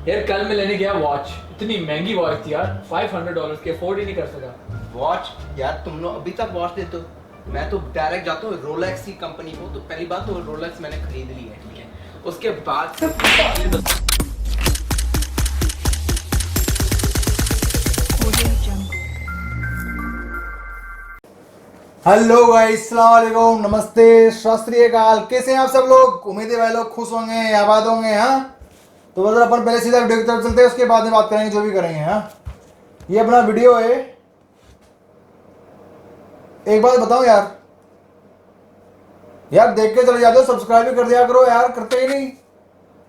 यार कल मैं लेने गया वॉच, इतनी महंगी वॉच थी यार, $500 की, अफोर्ड ही नहीं कर सका। वॉच यार, तुम लोग अभी तक वॉच देते हो। मैं तो डायरेक्ट जाता हूँ रोलेक्स की कंपनी को। तो पहली बात तो रोलेक्स मैंने खरीद ली है, ठीक है। उसके बाद हेलो गाइस, अस्सलाम वालेकुम, नमस्ते, सत श्री अकाल। कैसे हैं आप सब लोग? उम्मीद है भाई लोग खुश होंगे, आबाद होंगे। हाँ, तो बस अपन पहले सीधा वीडियो की तरफ चलते हैं, उसके बाद में बात करेंगे जो भी करेंगे। हाँ, ये अपना वीडियो है। एक बात बताऊं यार देख के चले जाते हो, सब्सक्राइब भी कर दिया करो यार, करते ही नहीं।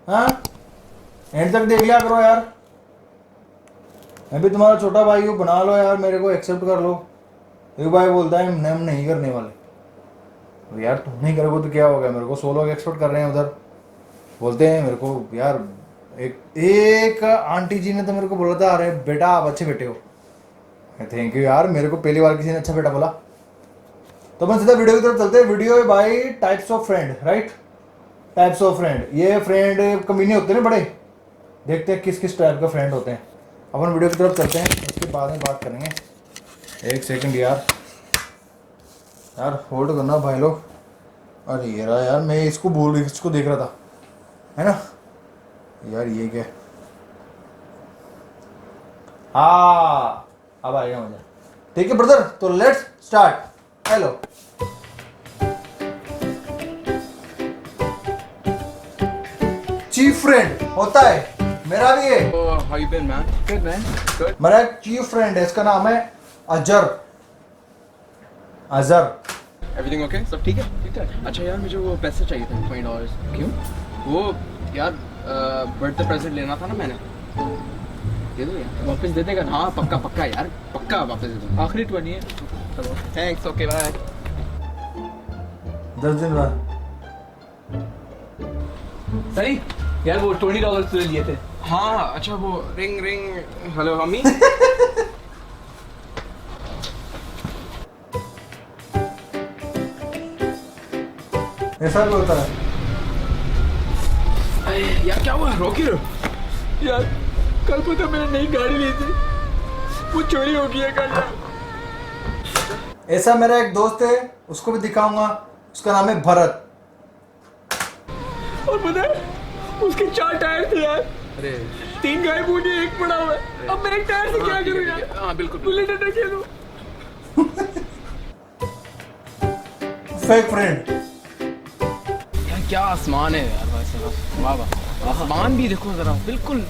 हाँ, एंड तक देख लिया करो यार। मैं भी तुम्हारा छोटा भाई हूँ, बना लो यार, मेरे को एक्सेप्ट कर लो। एक भाई बोलता है हम नहीं करने वाले। तो यार तुम नहीं करोगे तो क्या हो गया? मेरे को 100 लोग एक्सपेक्ट कर रहे हैं उधर, बोलते हैं मेरे को यार। एक आंटी जी ने तो मेरे को बोला था, अरे बेटा आप अच्छे बेटे हो। थैंक यू यार, मेरे को पहली बार किसी ने अच्छा बेटा बोला। तो मैं सीधा वीडियो की तरफ चलते हैं। वीडियो है भाई types of friend, right? Types of friend. ये फ्रेंड कमीने होते हैं ना बड़े, देखते हैं किस किस टाइप का फ्रेंड होते हैं। अपन वीडियो की तरफ चलते हैं, इसके बाद में बात करेंगे। एक सेकंड यार होल्ड करना भाई लोग। अरे ये रहा यार, मैं इसको देख रहा था, है ना यार। ये क्या? हाँ, अब आएगा मुझे। ठीक है ब्रदर, तो let's start. Hello, chief friend होता है, मेरा भी है। How you been man? Good man, good. मेरा एक चीफ फ्रेंड है, इसका नाम है अजहर। Everything okay? सब ठीक है? ठीक है। अच्छा यार, मुझे वो पैसे चाहिए थे, $20। क्यों? वो यार बर्थडे प्रेजेंट लेना था ना मैंने। दे दो यार। वापस दे देगा ना? हाँ पक्का पक्का यार, पक्का वापस दे दूंगा। आखिरी 20 है। चलो थैंक्स, ओके बाय। 10 दिन बाद। सही यार, वो $20 तुझे लिए थे। हाँ अच्छा, वो रिंग हेलो मम्मी। ऐसा भी होता है यार क्या हुआ, रो क्यों रहे हो? यार कल पता मैंने नई गाड़ी ली थी, वो चोरी हो गई है कल यार। ऐसा मेरा एक दोस्त है, उसको भी दिखाऊंगा। उसका नाम है भरत। और पता है उसके 4 टायर थे यार, अरे 3 गायब हो गए, 1 पड़ा हुआ है। अब मैं एक टायर से क्या करूं यार? हाँ बिल्कुल। बुलेट रखे दो। Fake friend. यार क्या आसमान है यार, वैसे वाह वाह। आसमान भी देखो जरा, बिल्कुल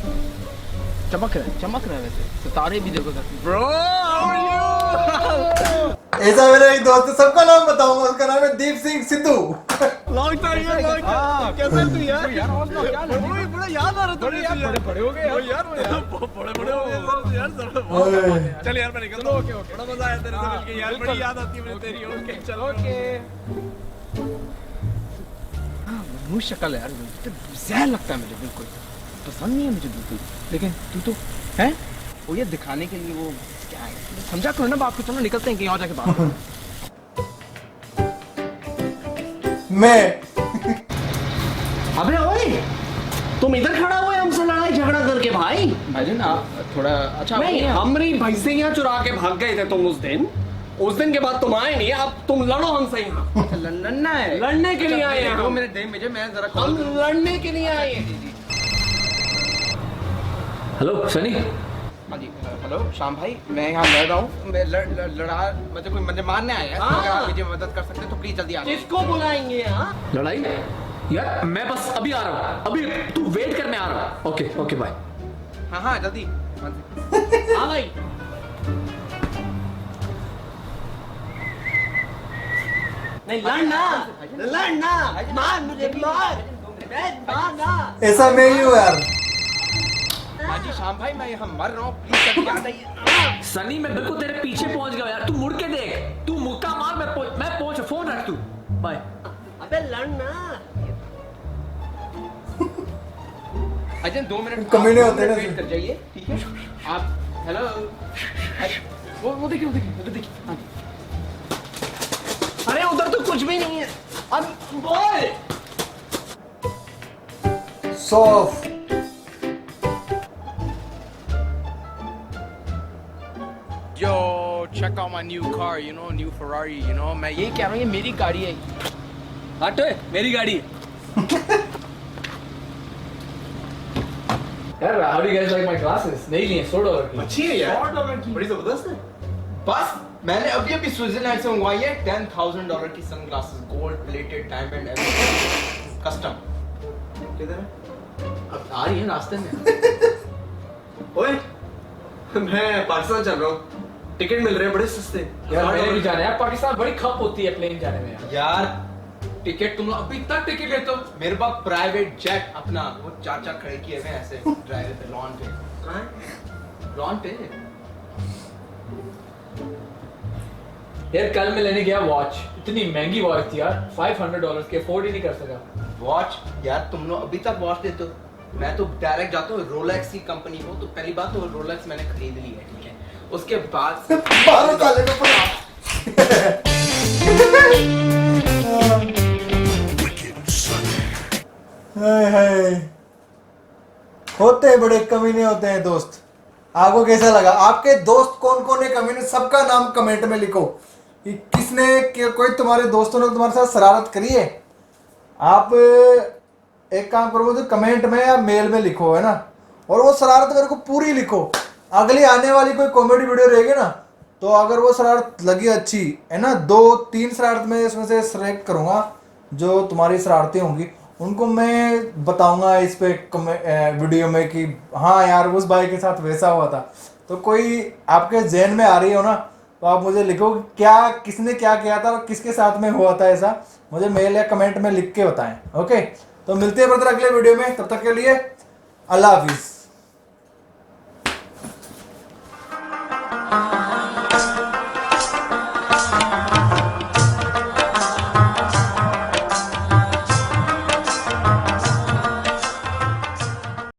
चमक रहा है वैसे। सितारे भी देखो जरा। ब्रो ऐसा मेरा एक दोस्त है, सबका नाम बताऊंगा। उसका नाम है दीप सिंह सिद्धू। लॉन्ग टाइम यार, कैसा है तू यार? ओए बड़ा याद आ रहा था यार, बड़े हो गए यार बड़े हो गए यार। चल यार मैं निकलता हूं। ओके बड़ा मजा आया तेरे से मिलके यार, बड़ी याद आती है मुझे तेरी। ओके चलो, ओके। मुँह शक्ल है यार, जहर लगता है मुझे, बिल्कुल पसंद नहीं है मुझे बिल्कुल। लेकिन तू तो है वो, ये दिखाने के लिए वो क्या है, समझा करो ना बात को। चलो निकलते हैं कहीं और जाके बात करें। मैं अबे ओए, तुम इधर खड़ा हुए हमसे लड़ाई झगड़ा करके भाई? भाईजान आप थोड़ा अच्छा नहीं, हमारी भैंसियां चुरा के भाग गए थे तुम उस दिन के बाद तुम आए नहीं। अब तुम लड़ो हमसे यहाँ। लड़ना है, लड़ने के लिए आए हैं दो हम। मिनट दे मुझे, मैं जरा हम लड़ने के लिए आए हैं। हेलो सनी। हाँ जी, हेलो श्याम भाई, मैं यहाँ लड़ रहा हूँ। मैं लड़ा मतलब कोई मुझे मारने आया है। हाँ। अगर आप मुझे मदद कर सकते हैं तो प्लीज जल्दी आ जाइए। किसको बुलाएंगे यहाँ? लड़ाई यार, मैं बस अभी आ रहा हूँ, अभी तू वेट कर, मैं आ रहा हूँ। Okay okay bye. हाँ हाँ जल्दी। हाँ भाई। नहीं लड़ना मार मुझे, मार। ऐसा मैं ही हूँ यार। हाँ जी श्याम भाई, मैं यहाँ मर रहा हूँ, प्लीज जल्दी आ जाइए। सनी मैं बिल्कुल तेरे पीछे पहुंच गया यार, तू मुड़ के देख, तू मुक्का मार, मैं पहुंच। फोन रख तू, बाय। अबे लड़ना। अजय 2 मिनट कमीने होते हैं ना। वेट कर जाइए, ठीक है? आप हेलो, वो देखिए उधर देखिए। हाँ जी। अरे उधर तो कुछ भी नहीं है। अब बोल। Soft check out my new car, you know, new Ferrari, you know. मैं यही कह रहा हूँ, ये मेरी गाड़ी है. हट ओए, मेरी गाड़ी है. यार, how do you guys like my glasses? नहीं लिए, $100 की. अच्छी है यार. $100 की. बड़ी जबरदस्त है. बस मैंने अभी स्विट्जरलैंड से मंगवाई है $10,000 की sunglasses, gold plated, diamond everything, custom. किधर है? अब आ रही है रास्ते में. ओए, मैं पाकिस्तान चल रहा हूँ. टिकट मिल रहे हैं बड़े सस्ते. यार मैंने भी जाना है. पाकिस्तान बड़ी खप होती है प्लेन जाने में. यार टिकट तुम लोग अभी तक टिकट लेते हो. मेरे पास प्राइवेट जेट अपना, वो चाचा खड़े किए हुए ऐसे ड्राइवर पे, लॉन पे. कहाँ? लॉन पे. यार कल मैं लेने गया वॉच, इतनी महंगी वॉच थी यार, $500 की, अफोर्ड ही नहीं कर सका. वॉच यार, तुम लोग अभी तक वॉच लेते हो. मैं तो डायरेक्ट जाता हूँ रोलेक्स की कंपनी को. तो पहली बात तो रोलेक्स मैंने खरीद ली है, ठीक है. उसके बाद बाहर काले को पड़ा. हाय हाय, होते हैं बड़े कमीने होते हैं दोस्त. आपको कैसा लगा? आपके दोस्त कौन कौन है कमीने? सबका नाम कमेंट में लिखो कि किसने कोई तुम्हारे दोस्तों ने तुम्हारे साथ शरारत करी है. आप एक काम करो, तो कमेंट में या मेल में लिखो, है ना. और वो शरारत मेरे को पूरी लिखो. अगली आने वाली कोई कॉमेडी वीडियो रहेगी ना, तो अगर वो शरारत लगी अच्छी, है ना, 2-3 शरारत में इसमें से सिलेक्ट करूँगा जो तुम्हारी शरारतें होंगी, उनको मैं बताऊंगा इस पे वीडियो में कि हाँ यार उस भाई के साथ वैसा हुआ था. तो कोई आपके ज़हन में आ रही हो ना, तो आप मुझे लिखो क्या, किसने क्या किया था और किसके साथ में हुआ था ऐसा. मुझे मेल या कमेंट में लिख के बताएं. ओके, तो मिलते हैं ब्रदर अगले वीडियो में. तब तक के लिए अल्लाह हाफिज़.